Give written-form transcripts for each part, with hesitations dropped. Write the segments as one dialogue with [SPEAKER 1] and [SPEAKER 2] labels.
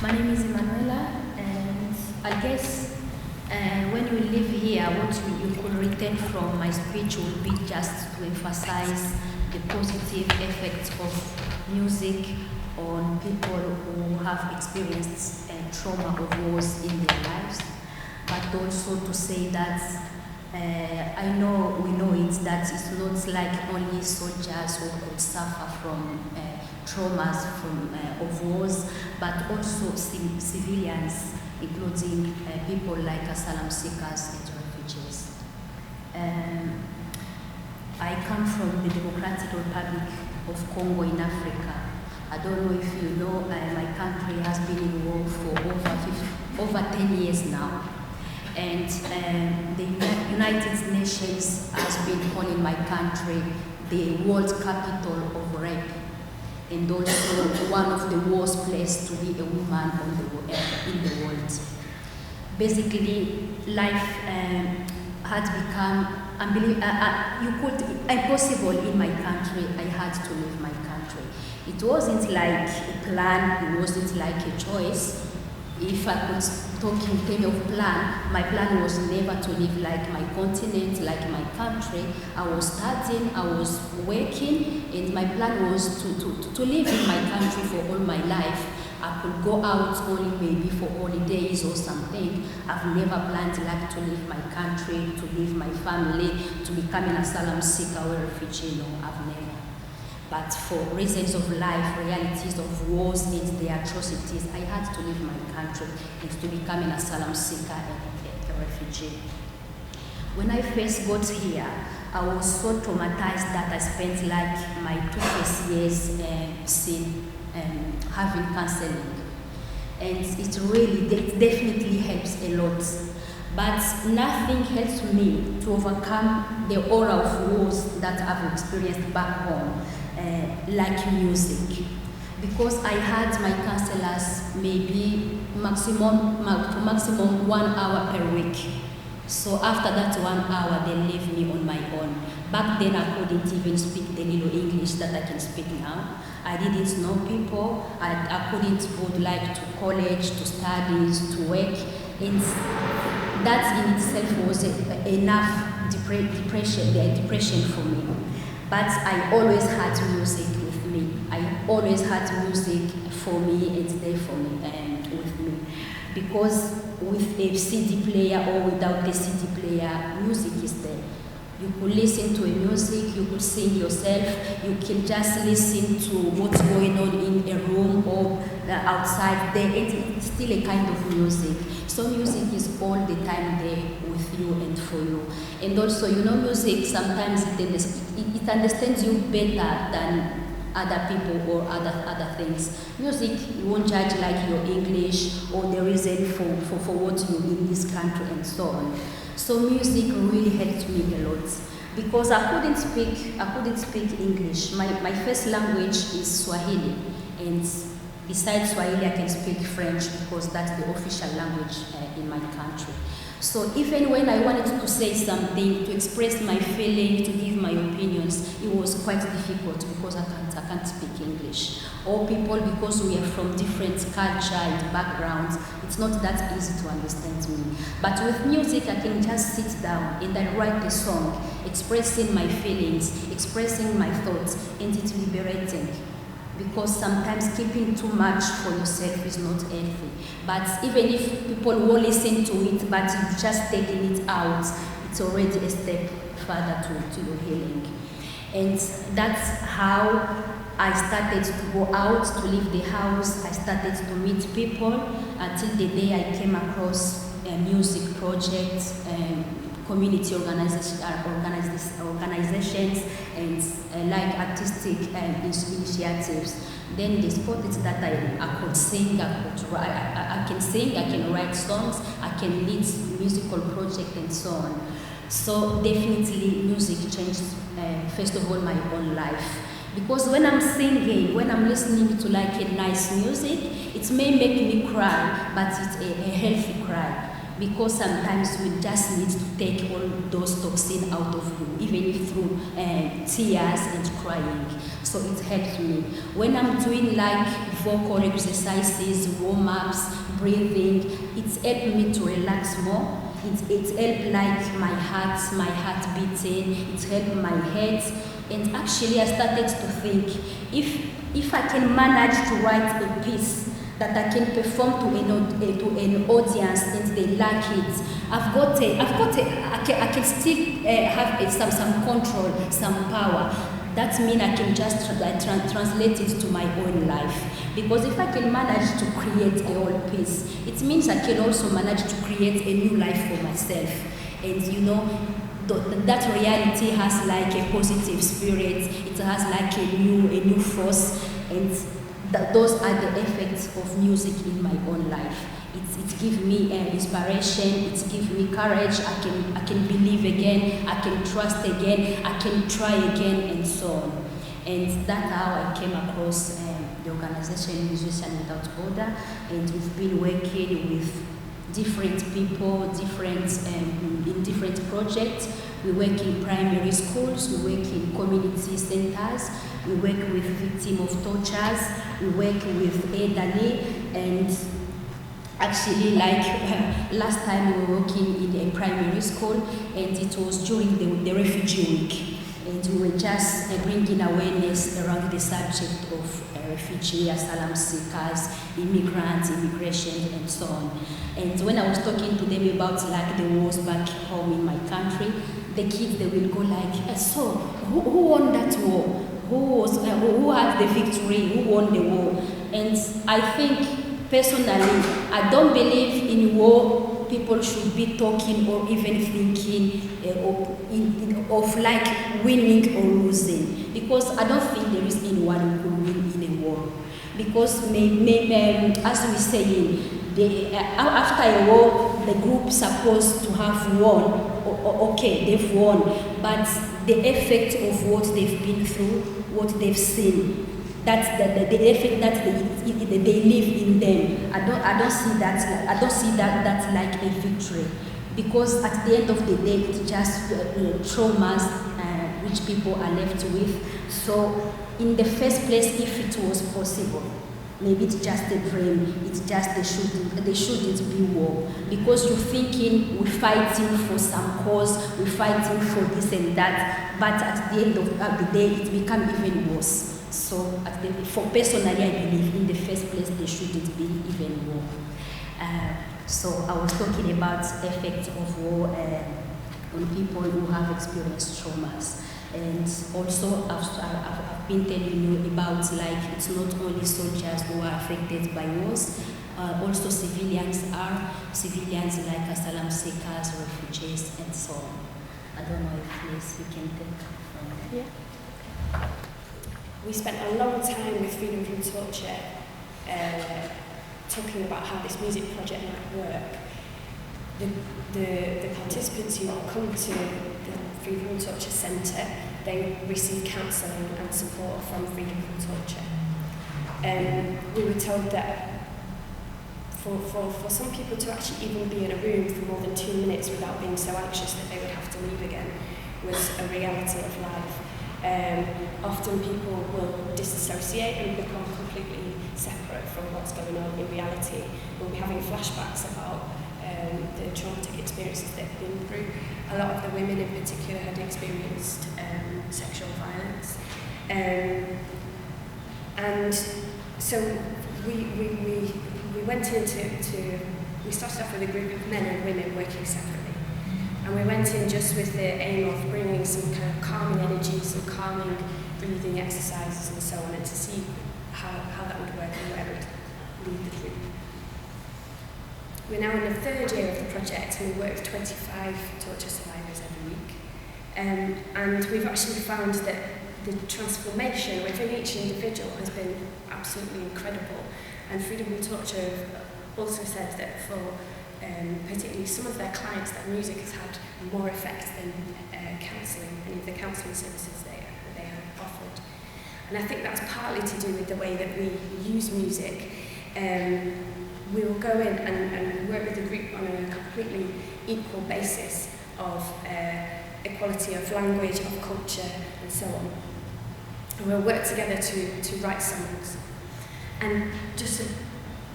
[SPEAKER 1] My name is Emmanuela, and I guess when you live here, what you could retain from my speech would be just to emphasize the positive effects of music on people who have experienced trauma of wars in their lives, but also to say that we know it, that it's not like only soldiers who could suffer from traumas of wars, but also civilians, including people like asylum seekers and refugees. I come from the Democratic Republic of Congo in Africa. I don't know if you know, my country has been in war for over 10 years now. And the United Nations has been calling my country the world capital of rape, and also one of the worst places to be a woman in the world. Basically, life had become impossible in my country. I had to leave my country. It wasn't like a plan, it wasn't like a choice. If I could talk in terms of plan, my plan was never to live like my continent, like my country. I was studying, I was working, and my plan was to live in my country for all my life. I could go out only maybe for holidays or something. I've never planned like to leave my country, to leave my family, to become an asylum seeker or a refugee. No, I've never. But for reasons of life, realities of wars and the atrocities, I had to leave my country and to become an asylum seeker and a refugee. When I first got here, I was so traumatized that I spent like my 2 first years having counseling. And it definitely helps a lot. But nothing helps me to overcome the horror of wars that I've experienced back home. Like music, because I had my counselors maybe maximum 1 hour per week. So after that 1 hour, they leave me on my own. Back then, I couldn't even speak the little English that I can speak now. I didn't know people. I couldn't go like to college, to studies, to work. And that in itself was enough depression for me. But I always had music with me. I always had music for me and there for me and with me. Because with a CD player or without a CD player, music is there. You could listen to a music, you could sing yourself, you can just listen to what's going on in a room or outside there. It's still a kind of music. So music is all the time there with you and for you. And also, music sometimes it understands you better than other people or other things. Music, you won't judge like your English or the reason for what you in this country and so on. So music really helped me a lot because I couldn't speak English. My first language is Swahili, and besides Swahili I can speak French because that's the official language in my country. So even when I wanted to say something, to express my feeling, to give my opinions, it was quite difficult because I can't speak English. Or people, because we are from different culture and backgrounds, it's not that easy to understand me. But with music, I can just sit down and I write a song, expressing my feelings, expressing my thoughts, and it's liberating. Because sometimes keeping too much for yourself is not healthy. But even if people will listen to it, but you've just taken it out, it's already a step further to your healing. And that's how I started to go out, to leave the house. I started to meet people until the day I came across a music project, community organizations and like artistic initiatives. Then they spotted that I could sing, I can sing, I can write songs, I can lead musical projects and so on. So definitely music changed, first of all, my own life. Because when I'm singing, when I'm listening to like a nice music, it may make me cry, but it's a healthy cry. because sometimes we just need to take all those toxins out of you, even if through tears and crying. So it helps me. When I'm doing like vocal exercises, warm-ups, breathing, it's helped me to relax more. It's helped like my heart beating, it's helped my head. And actually I started to think, if I can manage to write a piece that I can perform to an audience and they like it, I can still have some control, some power. That means I can just translate it to my own life. Because if I can manage to create a whole piece, it means I can also manage to create a new life for myself. And you know, that reality has like a positive spirit, it has like a new force, and those are the effects of music in my own life. It gives me inspiration, it gives me courage, I can believe again, I can trust again, I can try again, and so on. And that's how I came across the organization Musicians Without Border, and we've been working with different people, in different projects. We work in primary schools, we work in community centers, we work with victims of tortures, we work with elderly, and actually like last time we were working in a primary school, and it was during the refugee week, and we were just bringing awareness around the subject of refugee, asylum seekers, immigrants, immigration, and so on. And when I was talking to them about like the wars back home in my country, the kids, they will go like, so who won that war? Who had the victory? Who won the war? And I think personally, I don't believe in war people should be talking or even thinking of like winning or losing, because I don't think there is anyone who will win in a war. Because as we say, after a war, the group supposed to have won. Okay, they've won, but the effect of what they've been through, what they've seen, that's the effect that they live in them. I don't see that like a victory, because at the end of the day, it's just traumas which people are left with. So in the first place, if it was possible, maybe it's just a dream, it's just they shouldn't be war. Because you're thinking we're fighting for some cause, we're fighting for this and that, but at the end of the day, it becomes even worse. So for personally, I believe in the first place, there shouldn't be even war. So I was talking about effects of war on people who have experienced traumas. And also, I've been telling you about like it's not only soldiers who are affected by wars, also civilians like asylum seekers, refugees, and so on. I don't know if Liz, you can take from there.
[SPEAKER 2] Yeah. We spent a long time with Freedom from Torture talking about how this music project might work. The participants who come to the Freedom from Torture Centre, they receive counselling and support from Freedom from Torture. We were told that for some people to actually even be in a room for more than 2 minutes without being so anxious that they would have to leave again was a reality of life. Often people will disassociate and become completely separate from what's going on in reality. We'll be having flashbacks about the traumatic experiences they've been through. A lot of the women in particular had experienced sexual violence. And so we went we started off with a group of men and women working separately. And we went in just with the aim of bringing some kind of calming energy, some calming breathing exercises and so on, and to see how that would work and where it would lead the group. We're now in the 3rd year of the project, and we work with 25 torture survivors every week. And we've actually found that the transformation within each individual has been absolutely incredible. And Freedom from Torture also said that for particularly some of their clients, that music has had more effect than counselling, any of the counselling services they have offered. And I think that's partly to do with the way that we use music. we will go in and work with the group on a completely equal basis of equality of language, of culture, and so on. And we'll work together to write songs. And just to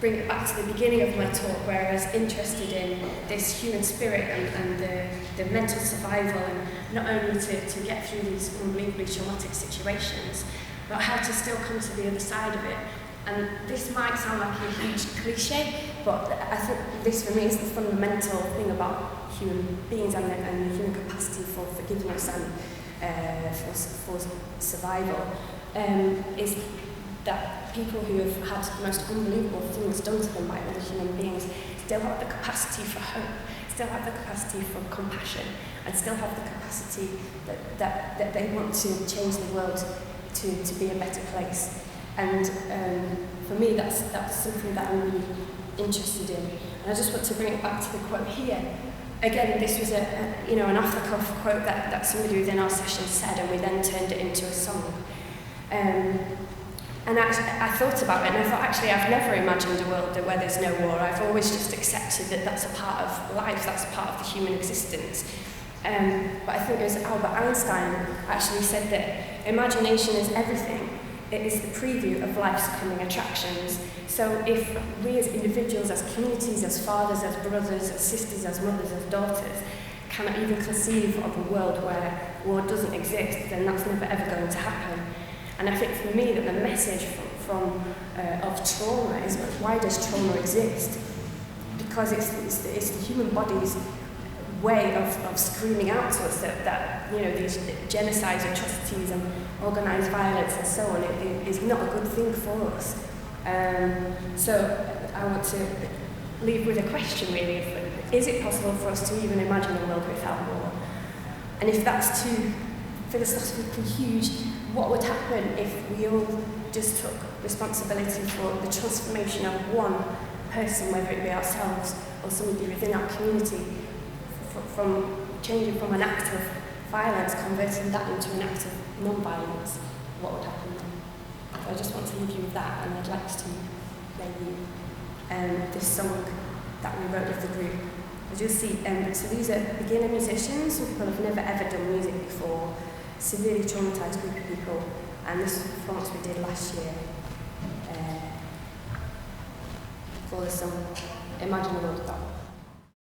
[SPEAKER 2] bring it back to the beginning of my talk, where I was interested in this human spirit and the mental survival, and not only to get through these unbelievably traumatic situations, but how to still come to the other side of it. And this might sound like a huge cliche, but I think this for me is the fundamental thing about human beings and the human capacity for forgiveness and for survival, is that people who have had the most unbelievable things done to them by other human beings still have the capacity for hope, still have the capacity for compassion, and still have the capacity that they want to change the world to be a better place. And for me, that's something that I'm really interested in. And I just want to bring it back to the quote here. Again, this was an off-the-cuff quote that somebody within our session said, and we then turned it into a song. And I thought about it, and I thought, actually, I've never imagined a world where there's no war. I've always just accepted that that's a part of life, that's a part of the human existence. But I think it was Albert Einstein actually said that imagination is everything. It is the preview of life's coming attractions. So if we as individuals, as communities, as fathers, as brothers, as sisters, as mothers, as daughters, cannot even conceive of a world where war doesn't exist, then that's never ever going to happen. And I think for me that the message of trauma is, why does trauma exist? Because it's the human body's way of screaming out to us that these genocides, atrocities and organised violence and so on is not a good thing for us. So I want to leave with a question really, is it possible for us to even imagine a world without war? And if that's too philosophically huge, what would happen if we all just took responsibility for the transformation of one person, whether it be ourselves or somebody within our community, from changing from an act of violence, converting that into an act of non-violence? What would happen then? So I just want to leave you with that, and I'd like to play you this song that we wrote with the group. As you'll see, so these are beginner musicians, people who have never ever done music before, severely traumatised group of people, and this is a performance we did last year for the song Imagine a World Without